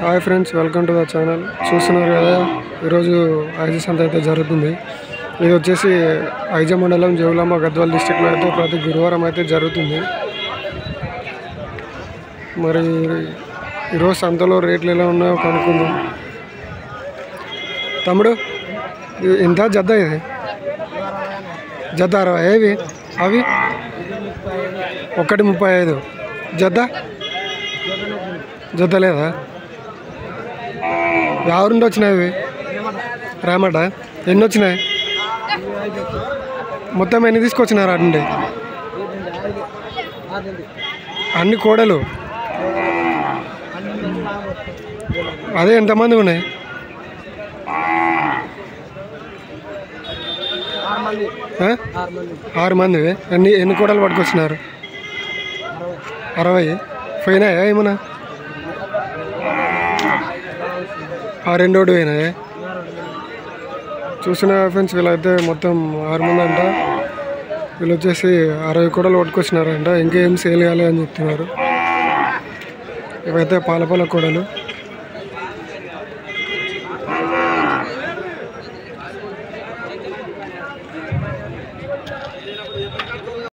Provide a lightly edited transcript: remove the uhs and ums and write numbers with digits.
Hi friends, welcome to the channel. చూస్తున్నారు కదా, ఈరోజు ఐజీ సంత అయితే జరుగుతుంది. ఇది వచ్చేసి ఐజా మండలం జోగులాంబ గద్వాల్ డిస్టిక్లో అయితే ప్రతి గురువారం అయితే జరుగుతుంది. మరి ఈరోజు సంతలో రేట్లు ఎలా ఉన్నాయో కనుక్కుందాం. తమ్ముడు, ఎంత జద్ద? ఇది జద్ద 60. ఏవి అవి? 1.35 జద్ద లేదా? ఎవరుండి వచ్చినాయి ఇవి? రామట. ఎన్ని వచ్చినాయి మొత్తం? ఎన్ని తీసుకొచ్చినారు అటుండి? అన్ని కోడలు. అదే ఎంతమంది ఉన్నాయి? 6 మంది. ఎన్ని కోడలు పట్టుకొచ్చినారు? 60 పోయినాయా ఏమన్నా? ఆ రెండోటి పోయినాయా? చూసిన ఫ్రెండ్స్, వీళ్ళైతే మొత్తం 6 మంది అంట. వీళ్ళు వచ్చేసి 60 కోడలు పట్టుకొచ్చినారంట. ఇంకేం సేల్ కాలే అని చెప్తున్నారు. ఇవైతే పాల కోడలు.